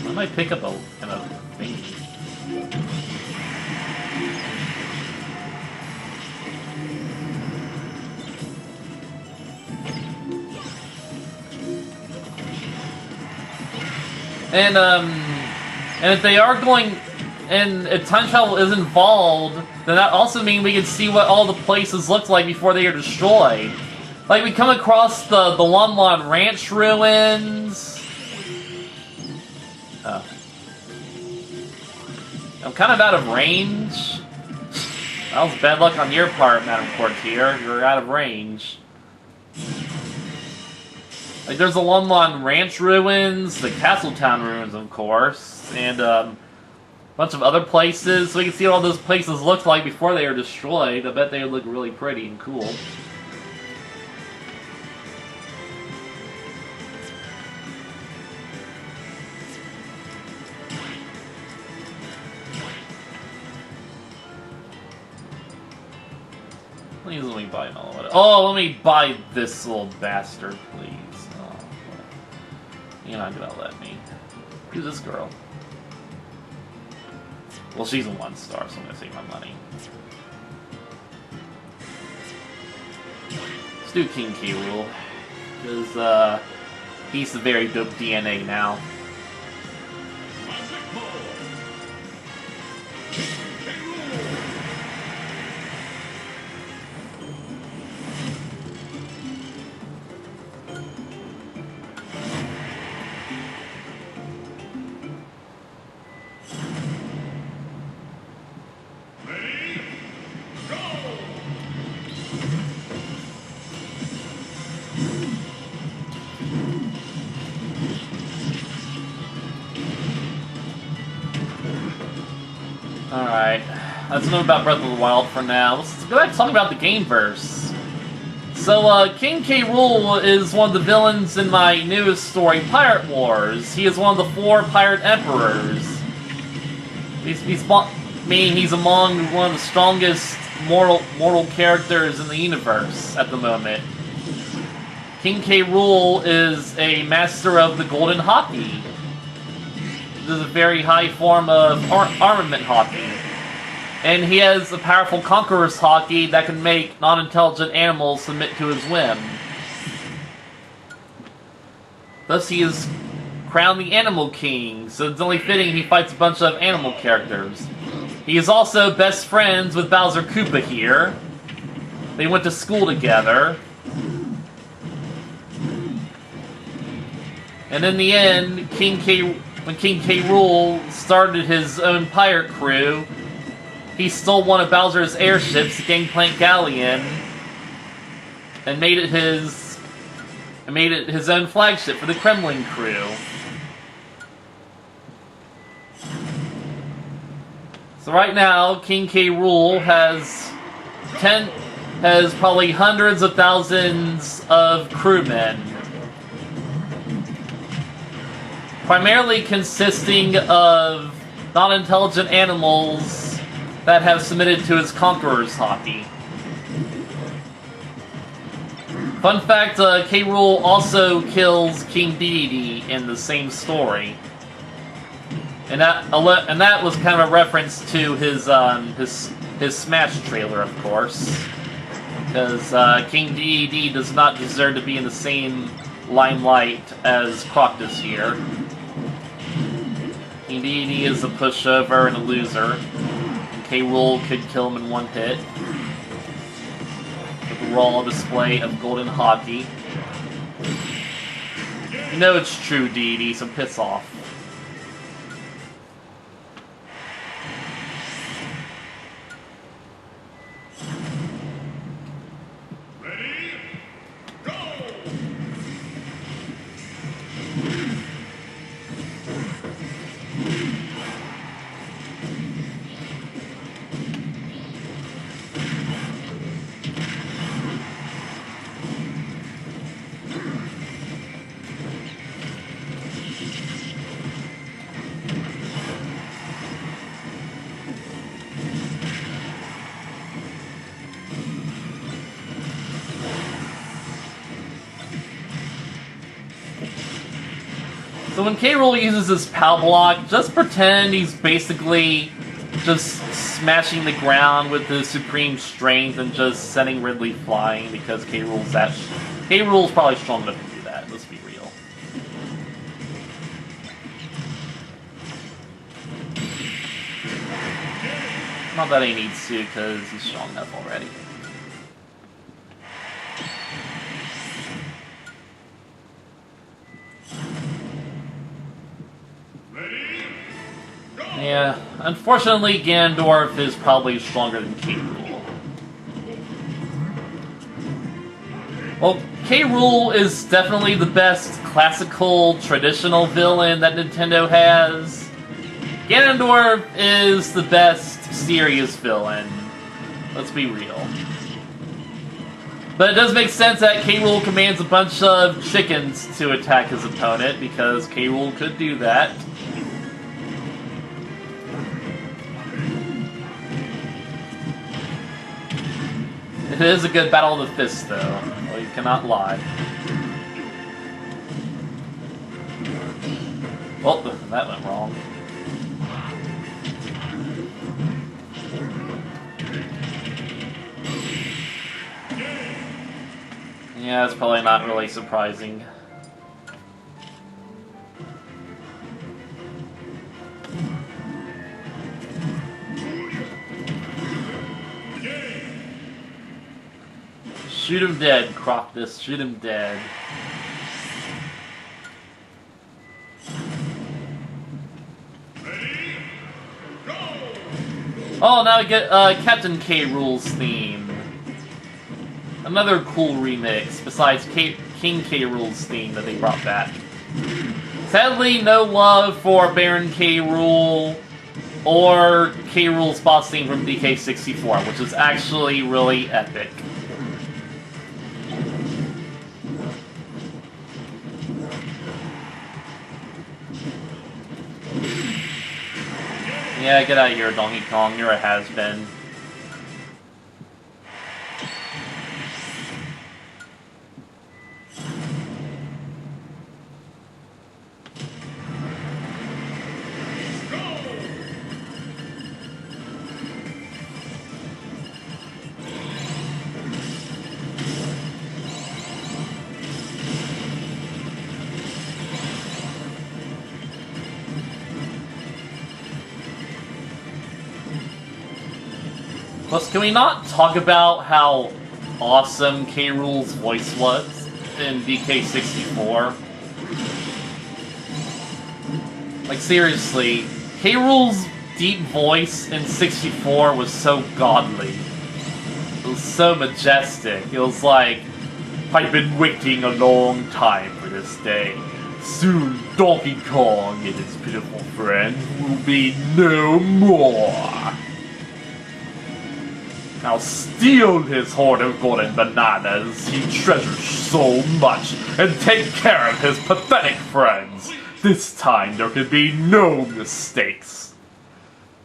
S1: I might pick up a kind of thing. And if they are going, and if time travel is involved, then that also means we can see what all the places looked like before they are destroyed. Like, we come across the Lon Lon Ranch ruins. Oh. I'm kind of out of range. That was bad luck on your part, Madam Courtier. You're out of range. Like, there's the Lon Lon Ranch ruins, the Castletown ruins, of course, and a bunch of other places, so we can see what all those places looked like before they were destroyed. I bet they would look really pretty and cool. Please let me buy another one. Oh, let me buy this little bastard, please. Oh, you're not gonna let me. Who's this girl? Well, she's a 1-star, so I'm gonna save my money. Let's do King K. Rool. Because, he's the very dope DNA now. that's enough about Breath of the Wild for now. Let's go back and talk about the gameverse. So, King K. Rool is one of the villains in my newest story, Pirate Wars. He is one of the 4 pirate emperors. He's among one of the strongest mortal characters in the universe at the moment. King K. Rool is a master of the Golden Hockey. This is a very high form of armament hockey. And he has a powerful Conqueror's Hockey that can make non-intelligent animals submit to his whim. Thus he is crowned the Animal King, so it's only fitting he fights a bunch of animal characters. He is also best friends with Bowser Koopa here. They went to school together. And in the end, when King K. Rool started his own pirate crew, he stole one of Bowser's airships, the Gangplank Galleon, and made it his own flagship for the Kremling crew. So right now, King K. Rool has probably hundreds of thousands of crewmen. Primarily consisting of non-intelligent animals that have submitted to his Conqueror's Hockey. Fun fact, K. Rool also kills King Dedede in the same story. And that was kind of a reference to his Smash trailer, of course. Because King Dedede does not deserve to be in the same limelight as Croctus here. King Dedede is a pushover and a loser. And K. Rool could kill him in one hit. With a raw display of Golden Hockey. You know it's true, Dedede, so piss off. So when K. Rool uses his POW block, just pretend he's basically just smashing the ground with his supreme strength and just sending Ridley flying because K. Rool's probably strong enough to do that, let's be real. Not that he needs to, because he's strong enough already. Yeah, unfortunately Ganondorf is probably stronger than K. Rool. Well, K. Rool is definitely the best classical, traditional villain that Nintendo has. Ganondorf is the best serious villain. Let's be real. But it does make sense that K. Rool commands a bunch of chickens to attack his opponent, because K. Rool could do that. It is a good battle of the fists, though. Well, you cannot lie. Oh, that went wrong. Yeah, it's probably not really surprising. Shoot him dead, Croctus. Shoot him dead.
S2: Ready, go!
S1: Oh, now we get Captain K. Rool's theme. Another cool remix, besides King K. Rool's theme that they brought back. Sadly, no love for Baron K. Rool or K. Rool's boss theme from DK64, which is actually really epic. Yeah, get out of here, Donkey Kong. You're a has-been. Plus, can we not talk about how awesome K. Rool's voice was in DK64? Like, seriously, K. Rool's deep voice in 64 was so godly. It was so majestic. It was like, I've been waiting a long time for this day. Soon, Donkey Kong and his pitiful friends will be no more. I'll steal his hoard of golden bananas he treasures so much and take care of his pathetic friends. This time there can be no mistakes.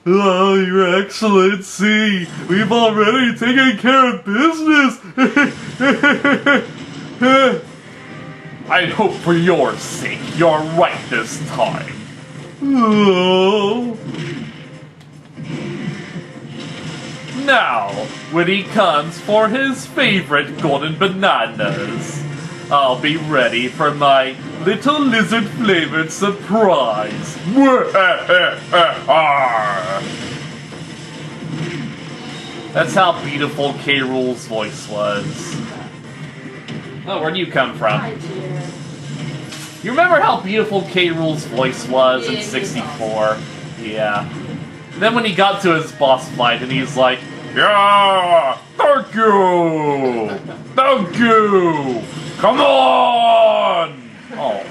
S1: Oh, Your Excellency, we've already taken care of business. I hope for your sake you're right this time. Oh. Now, when he comes for his favorite golden bananas, I'll be ready for my little lizard-flavored surprise. That's how beautiful K. Rool's voice was. Oh, where'd you come from?
S3: Hi, dear.
S1: You remember how beautiful K. Rool's voice was in 64? Yeah. Then when he got to his boss fight and he's like, yeah! Thank you! Thank you! Come on! Oh.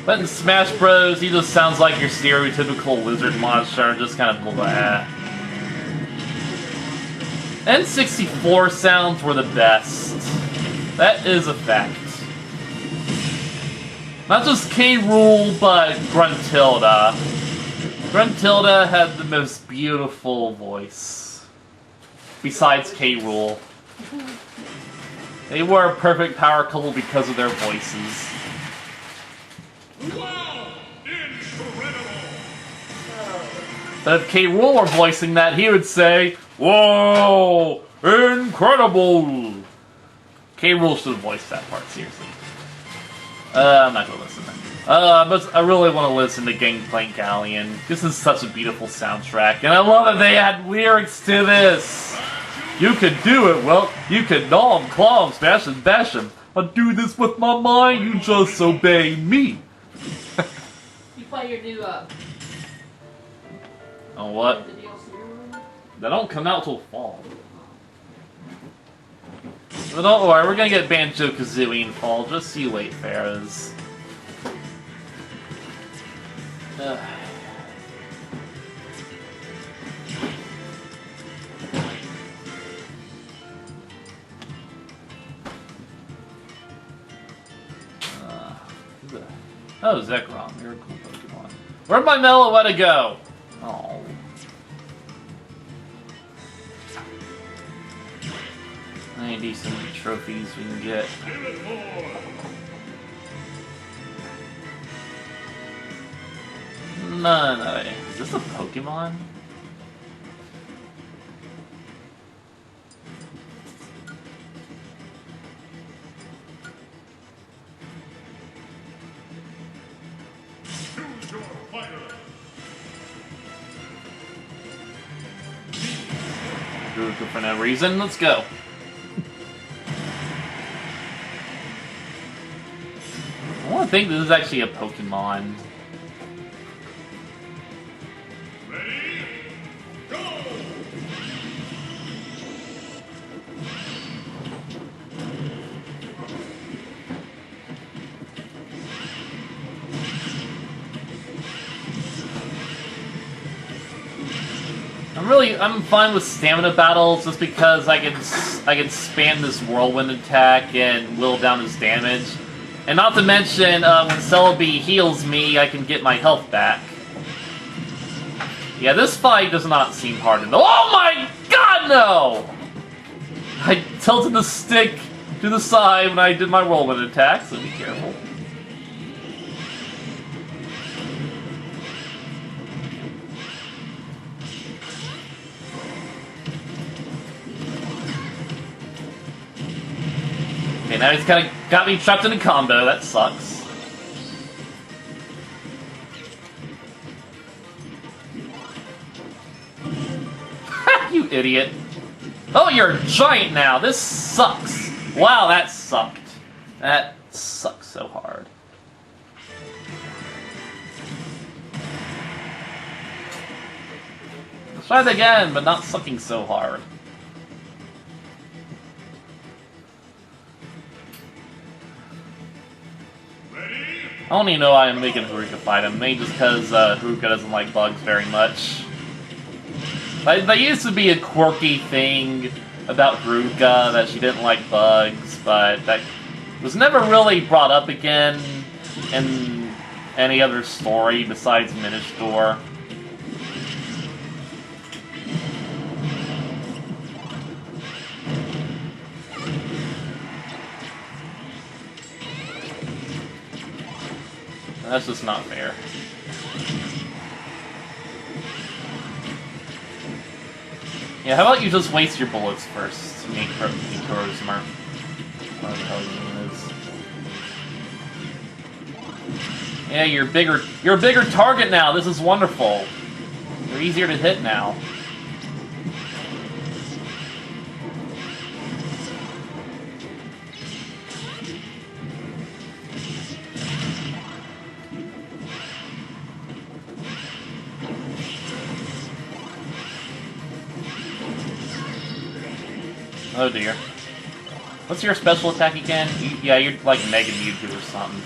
S1: But in Smash Bros, he just sounds like your stereotypical lizard monster, just kind of blah. N64 sounds were the best. That is a fact. Not just K. Rool, but Gruntilda. Gruntilda had the most beautiful voice. Besides K. Rool. They were a perfect power couple because of their voices.
S2: Wow! Incredible!
S1: But if K. Rool were voicing that, he would say, whoa! Incredible! K. Rool should have voiced that part, seriously. I'm not gonna listen then. But I really want to listen to Gangplank Galleon. This is such a beautiful soundtrack, and I love that they had lyrics to this! You could do it, well, you could gnaw 'em, claw 'em, smash and bash 'em. I'll do this with my mind, you just obey me.
S3: You play your new,
S1: Oh, what?
S3: the DLC room?
S1: They don't come out till fall. But don't worry, we're gonna get Banjo-Kazooie in fall, just you wait, Farahs. Oh, Zekrom, you're a cool Pokemon. Where'd my Meloetta go? Oh. Maybe some trophies we can get.
S2: Give it more!
S1: No. Is this a Pokemon?
S2: Choose your fighter!
S1: Good for no reason. Let's go. I want to think this is actually a Pokemon.
S2: Ready? Go!
S1: I'm fine with stamina battles just because I can spam this whirlwind attack and whittle down his damage. And not to mention, when Celebi heals me, I can get my health back. Yeah, this fight does not seem hard enough. Oh my god, no! I tilted the stick to the side when I did my whirlwind attack, so be careful. Okay, now he's kind of got me trapped in a combo. That sucks. You idiot. Oh, you're a giant now. This sucks. Wow, that sucked. That sucks so hard. Let's try it again, but not sucking so hard. I don't even know why I'm making Haruka fight him, maybe just because Haruka doesn't like bugs very much. That used to be a quirky thing about Haruka, that she didn't like bugs, but that was never really brought up again in any other story besides Minish Door. That's just not fair. Yeah, how about you just waste your bullets first to make Koro's smart? What the hell it is. Yeah, you're a bigger target now. This is wonderful. You're easier to hit now. Oh dear. What's your special attack again? Yeah, you're like Mega Mewtwo or something.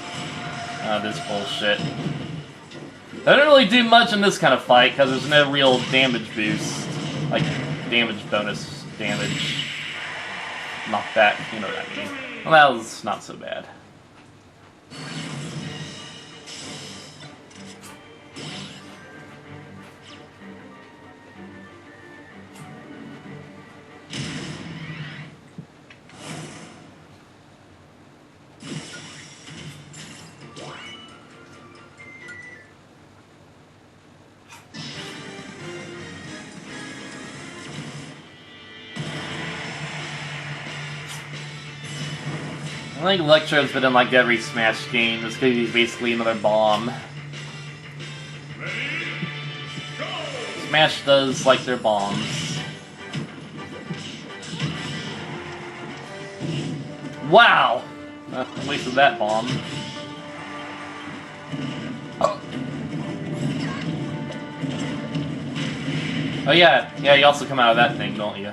S1: This bullshit. I don't really do much in this kind of fight, because there's no real damage boost. Like, damage bonus damage. Knockback, you know what I mean. Well, that was not so bad. I think Electro's been in like every Smash game, just because he's basically another bomb. Smash does like their bombs. Wow! I wasted that bomb. Oh yeah, you also come out of that thing, don't you?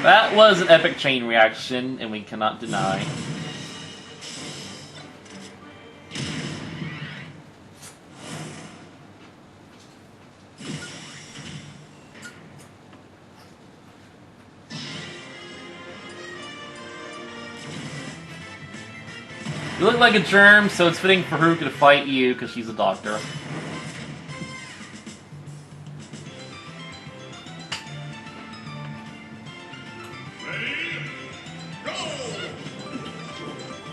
S1: That was an epic chain reaction, and we cannot deny. You look like a germ, so it's fitting for Haruka to fight you, because she's a doctor.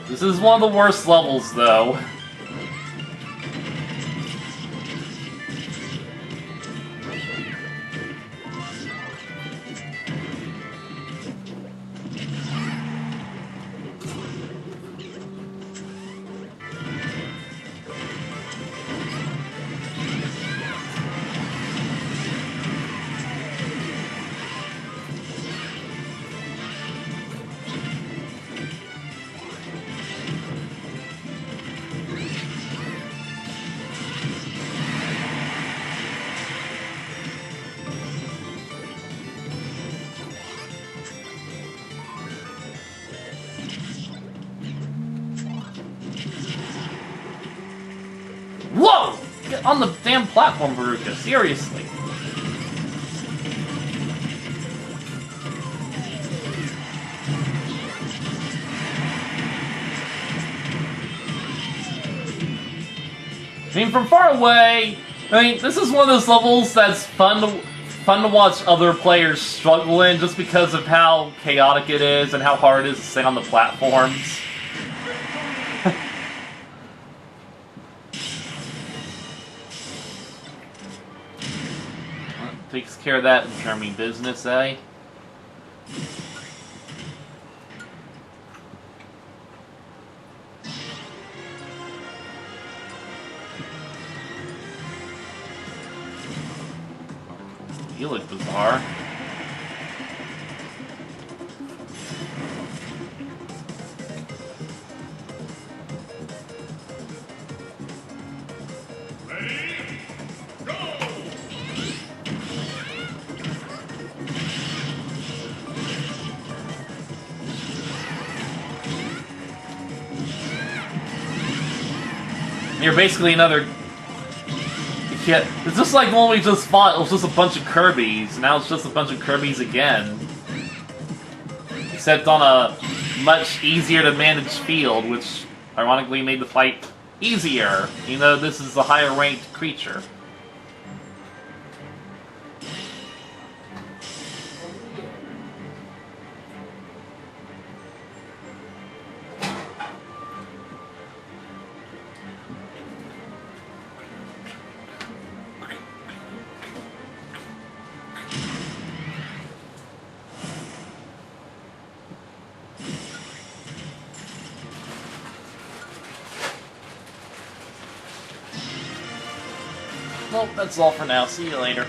S1: This is one of the worst levels, though. on the damn platform, Veruca. Seriously. I mean, from far away, I mean, this is one of those levels that's fun to watch other players struggle in just because of how chaotic it is and how hard it is to stay on the platforms. Takes care of that charming business, eh? You look bizarre.
S2: Ready? Go!
S1: You're basically another... Yeah, it's just like when we just fought, it was just a bunch of Kirby's. Now it's just a bunch of Kirby's again. Except on a much easier to manage field, which ironically made the fight easier, even though this is a higher ranked creature. Well, that's all for now. See you later.